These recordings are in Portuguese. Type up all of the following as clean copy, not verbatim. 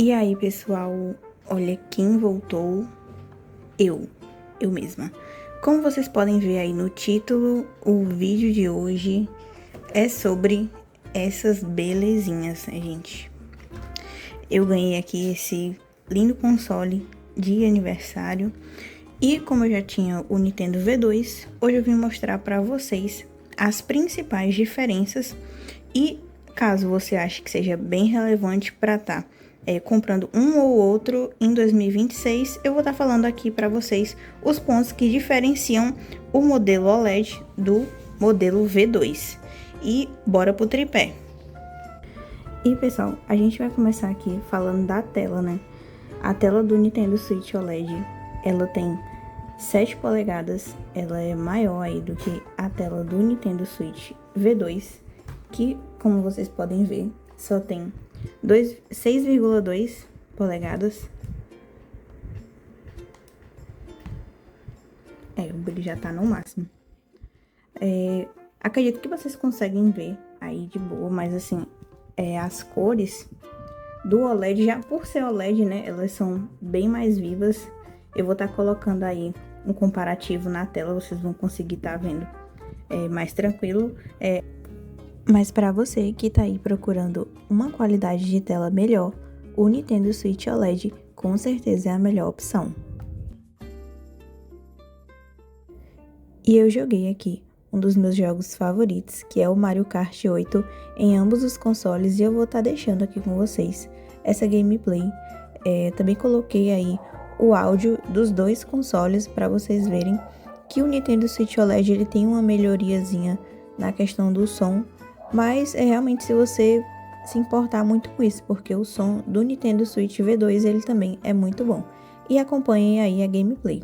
E aí, pessoal, olha quem voltou, eu mesma. Como vocês podem ver aí no título, o vídeo de hoje é sobre essas belezinhas, né, gente? Eu ganhei aqui esse lindo console de aniversário e como eu já tinha o Nintendo V2, hoje eu vim mostrar para vocês as principais diferenças e caso você ache que seja bem relevante para estar comprando um ou outro em 2026, eu vou estar falando aqui para vocês os pontos que diferenciam o modelo OLED do modelo V2. E bora pro tripé. E pessoal, a gente vai começar aqui falando da tela, né? A tela do Nintendo Switch OLED, ela tem 7 polegadas, ela é maior aí do que a tela do Nintendo Switch V2, que, como vocês podem ver, só tem 6,2 polegadas. O brilho já tá no máximo. Acredito que vocês conseguem ver aí de boa, mas assim, as cores do OLED, já por ser OLED, né, elas são bem mais vivas. Eu vou estar colocando aí um comparativo na tela, vocês vão conseguir estar vendo mais tranquilo. Mas para você que tá aí procurando uma qualidade de tela melhor, o Nintendo Switch OLED com certeza é a melhor opção. E eu joguei aqui um dos meus jogos favoritos, que é o Mario Kart 8, em ambos os consoles, e eu vou estar deixando aqui com vocês essa gameplay. Também coloquei aí o áudio dos dois consoles para vocês verem que o Nintendo Switch OLED ele tem uma melhoriazinha na questão do som, mas realmente se você se importar muito com isso, porque o som do Nintendo Switch V2 ele também é muito bom. E acompanhem aí a gameplay.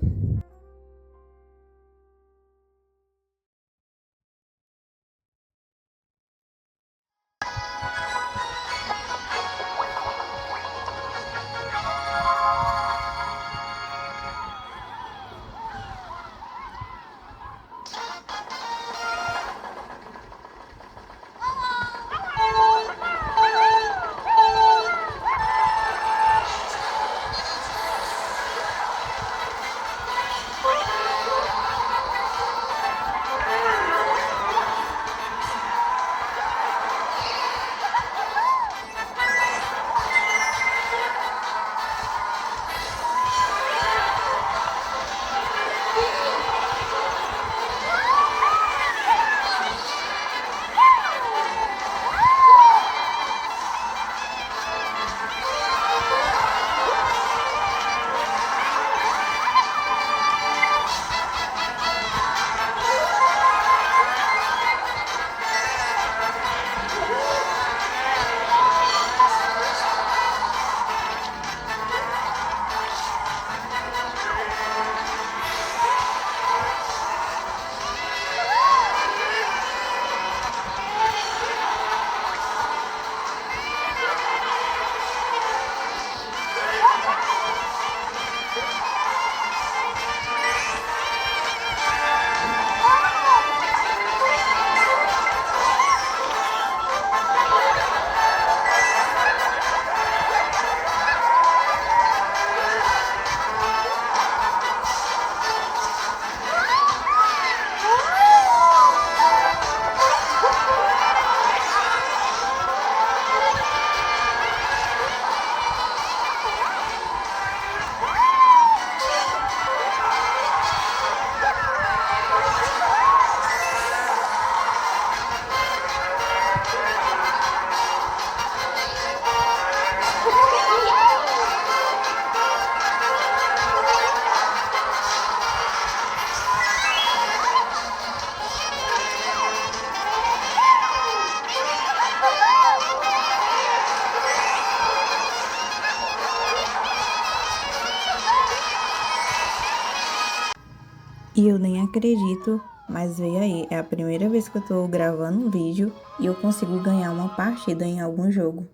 E eu nem acredito, mas veio aí, é a primeira vez que eu tô gravando um vídeo e eu consigo ganhar uma partida em algum jogo.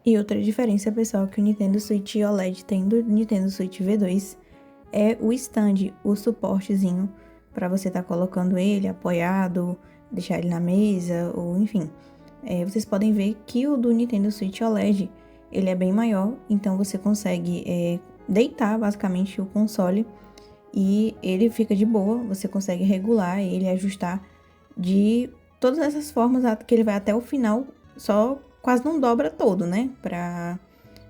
E outra diferença, pessoal, que o Nintendo Switch OLED tem do Nintendo Switch V2 é o stand, o suportezinho para você estar colocando ele apoiado, deixar ele na mesa, ou enfim. Vocês podem ver que o do Nintendo Switch OLED, ele é bem maior, então você consegue deitar basicamente o console e ele fica de boa, você consegue regular ele, ajustar de todas essas formas que ele vai até o final, só quase não dobra todo, né? Pra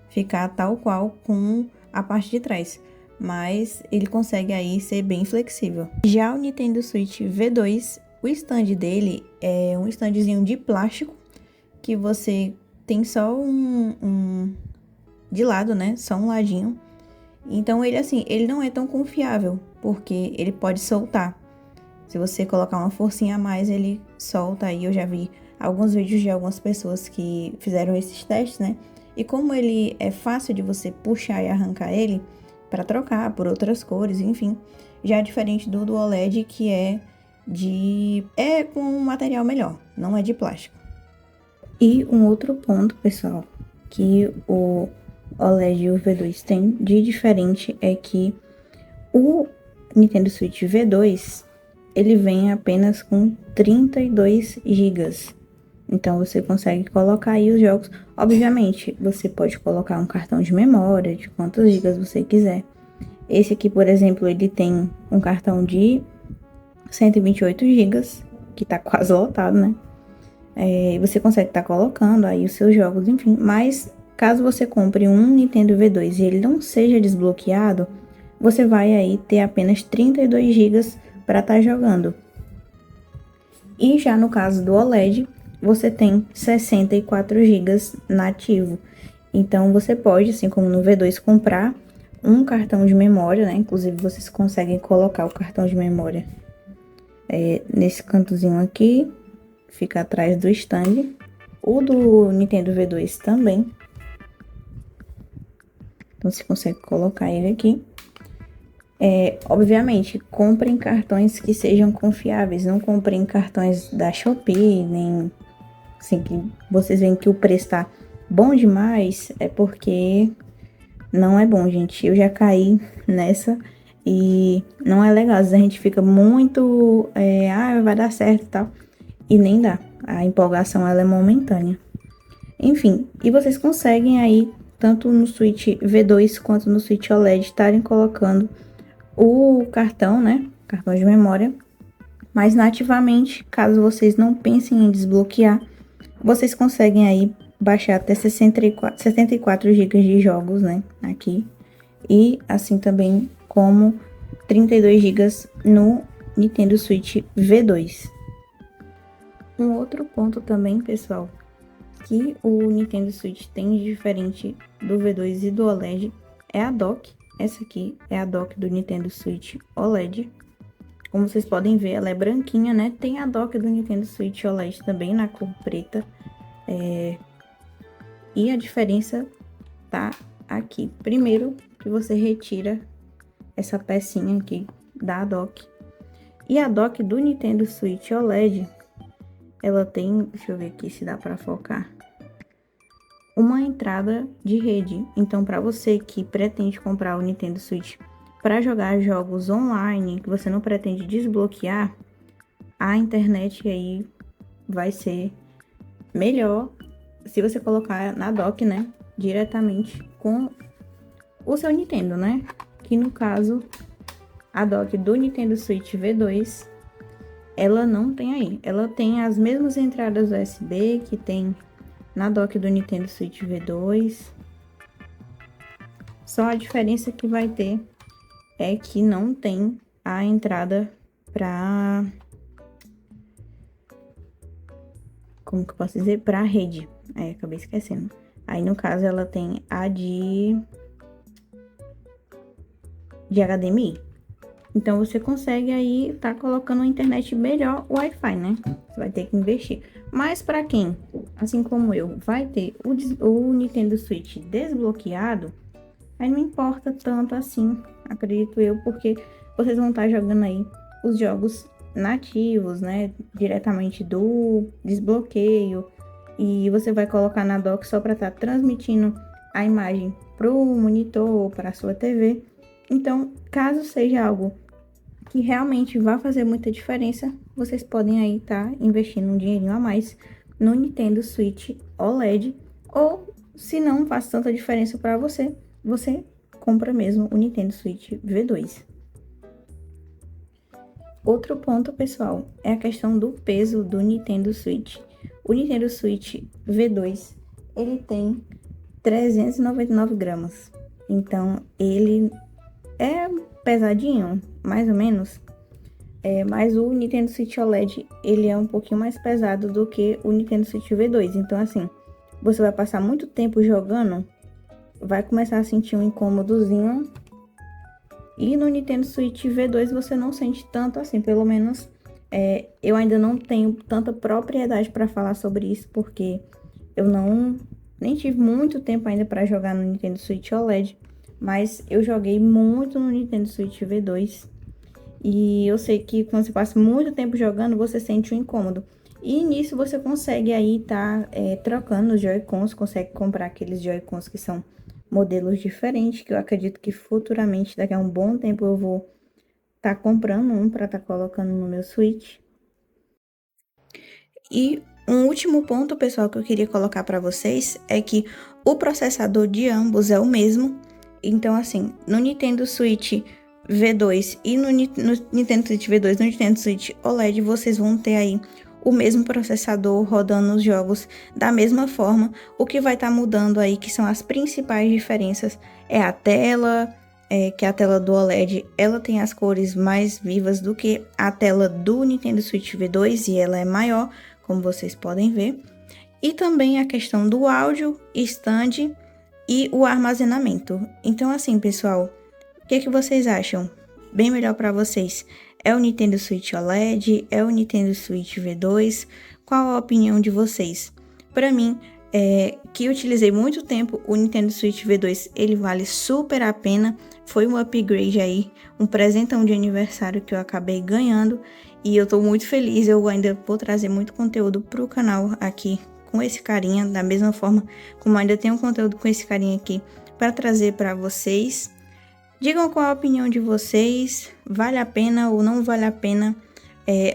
ficar tal qual com a parte de trás. Mas ele consegue aí ser bem flexível. Já o Nintendo Switch V2, o stand dele é um standzinho de plástico que você tem só um de lado, né? Só um ladinho. Então ele assim, ele não é tão confiável, porque ele pode soltar. Se você colocar uma forcinha a mais, ele solta. Aí eu já vi alguns vídeos de algumas pessoas que fizeram esses testes, né? E como ele é fácil de você puxar e arrancar ele para trocar por outras cores, enfim. Já é diferente do OLED, que é com um material melhor, não é de plástico. E um outro ponto, pessoal, que o OLED e o V2 tem de diferente é que o Nintendo Switch V2, ele vem apenas com 32 GB. Então, você consegue colocar aí os jogos. Obviamente, você pode colocar um cartão de memória de quantos gigas você quiser. Esse aqui, por exemplo, ele tem um cartão de 128 GB, que tá quase lotado, né? Você consegue estar colocando aí os seus jogos, enfim. Mas, caso você compre um Nintendo V2 e ele não seja desbloqueado, você vai aí ter apenas 32 GB para estar jogando. E já no caso do OLED, você tem 64 GB nativo. Então, você pode, assim como no V2, comprar um cartão de memória, né? Inclusive, vocês conseguem colocar o cartão de memória nesse cantozinho aqui, fica atrás do stand. O do Nintendo V2 também. Então, você consegue colocar ele aqui. Obviamente, comprem cartões que sejam confiáveis. Não comprem cartões da Shopee, nem assim, que vocês veem que o preço tá bom demais. É porque não é bom, gente. Eu já caí nessa e não é legal. Às vezes a gente fica muito, vai dar certo e tal. E nem dá. A empolgação, ela é momentânea. Enfim, e vocês conseguem aí, tanto no Switch V2 quanto no Switch OLED, estarem colocando o cartão, né? Cartão de memória. Mas nativamente, caso vocês não pensem em desbloquear, vocês conseguem aí baixar até 64 GB de jogos, né? Aqui. E assim também como 32 GB no Nintendo Switch V2. Um outro ponto também, pessoal, que o Nintendo Switch tem de diferente do V2 e do OLED é a dock. Essa aqui é a dock do Nintendo Switch OLED. Como vocês podem ver, ela é branquinha, né? Tem a dock do Nintendo Switch OLED também na cor preta. E a diferença tá aqui. Primeiro, que você retira essa pecinha aqui da dock. E a dock do Nintendo Switch OLED, ela tem, deixa eu ver aqui se dá para focar, uma entrada de rede. Então, para você que pretende comprar o Nintendo Switch para jogar jogos online, que você não pretende desbloquear, a internet aí vai ser melhor se você colocar na dock, né, diretamente com o seu Nintendo, né? Que no caso, a dock do Nintendo Switch V2, ela não tem aí. Ela tem as mesmas entradas USB que tem na dock do Nintendo Switch V2. Só a diferença que vai ter é que não tem a entrada para... como que eu posso dizer? Para rede. Acabei esquecendo. Aí, no caso, ela tem a de HDMI. Então, você consegue aí tá colocando uma internet melhor, Wi-Fi, né? Você vai ter que investir. Mas para quem, assim como eu, vai ter o Nintendo Switch desbloqueado, aí não importa tanto assim, acredito eu, porque vocês vão estar jogando aí os jogos nativos, né? Diretamente do desbloqueio. e você vai colocar na dock só para estar transmitindo a imagem para o monitor ou para a sua TV. Então, caso seja algo que realmente vai fazer muita diferença, vocês podem aí estar investindo um dinheirinho a mais no Nintendo Switch OLED, ou se não faz tanta diferença para você, você compra mesmo o Nintendo Switch V2. Outro ponto, pessoal, é a questão do peso do Nintendo Switch. O Nintendo Switch V2, ele tem 399 gramas. Então, ele é pesadinho, mais ou menos. Mas o Nintendo Switch OLED, ele é um pouquinho mais pesado do que o Nintendo Switch V2. Então, assim, você vai passar muito tempo jogando, vai começar a sentir um incômodozinho. E no Nintendo Switch V2 você não sente tanto assim, pelo menos eu ainda não tenho tanta propriedade para falar sobre isso, porque eu nem tive muito tempo ainda para jogar no Nintendo Switch OLED, mas eu joguei muito no Nintendo Switch V2. E eu sei que quando você passa muito tempo jogando, você sente um incômodo. E nisso você consegue aí trocando os Joy-Cons, consegue comprar aqueles Joy-Cons que são modelos diferentes, que eu acredito que futuramente, daqui a um bom tempo, eu vou estar comprando um para estar colocando no meu Switch. E um último ponto, pessoal, que eu queria colocar para vocês é que o processador de ambos é o mesmo. Então, assim, no Nintendo Switch V2 e no Nintendo Switch V2 e no Nintendo Switch OLED, vocês vão ter aí o mesmo processador rodando os jogos da mesma forma. O que vai estar mudando aí, que são as principais diferenças, é a tela, que a tela do OLED, ela tem as cores mais vivas do que a tela do Nintendo Switch V2 e ela é maior, como vocês podem ver. E também a questão do áudio, stand e o armazenamento. Então, assim, pessoal, o que vocês acham? Bem melhor para vocês? É o Nintendo Switch OLED? É o Nintendo Switch V2? Qual a opinião de vocês? Para mim, que eu utilizei muito tempo, o Nintendo Switch V2, ele vale super a pena. Foi um upgrade aí, um presentão de aniversário que eu acabei ganhando. E eu tô muito feliz, eu ainda vou trazer muito conteúdo pro canal aqui com esse carinha, da mesma forma como ainda tenho conteúdo com esse carinha aqui para trazer para vocês. Digam qual a opinião de vocês, vale a pena ou não vale a pena.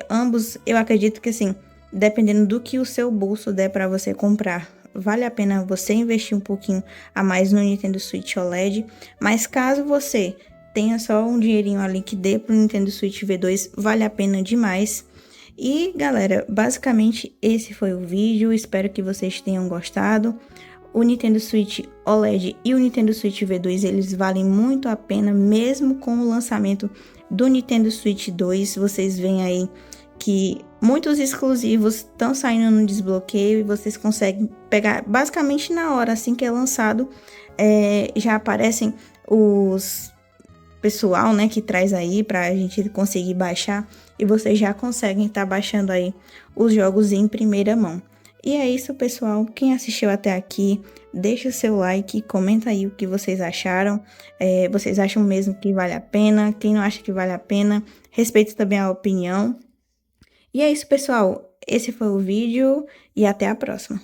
Ambos, eu acredito que assim, dependendo do que o seu bolso der para você comprar, vale a pena você investir um pouquinho a mais no Nintendo Switch OLED. Mas caso você tenha só um dinheirinho ali que dê pro Nintendo Switch V2, vale a pena demais. E galera, basicamente esse foi o vídeo, espero que vocês tenham gostado. O Nintendo Switch OLED e o Nintendo Switch V2, eles valem muito a pena, mesmo com o lançamento do Nintendo Switch 2. Vocês veem aí que muitos exclusivos estão saindo no desbloqueio e vocês conseguem pegar basicamente na hora, assim que é lançado. Já aparecem os pessoal, né, que traz aí pra gente conseguir baixar, e vocês já conseguem estar baixando aí os jogos em primeira mão. E é isso, pessoal. Quem assistiu até aqui, deixa o seu like, comenta aí o que vocês acharam. Vocês acham mesmo que vale a pena? Quem não acha que vale a pena, respeite também a opinião. E é isso, pessoal. Esse foi o vídeo e até a próxima.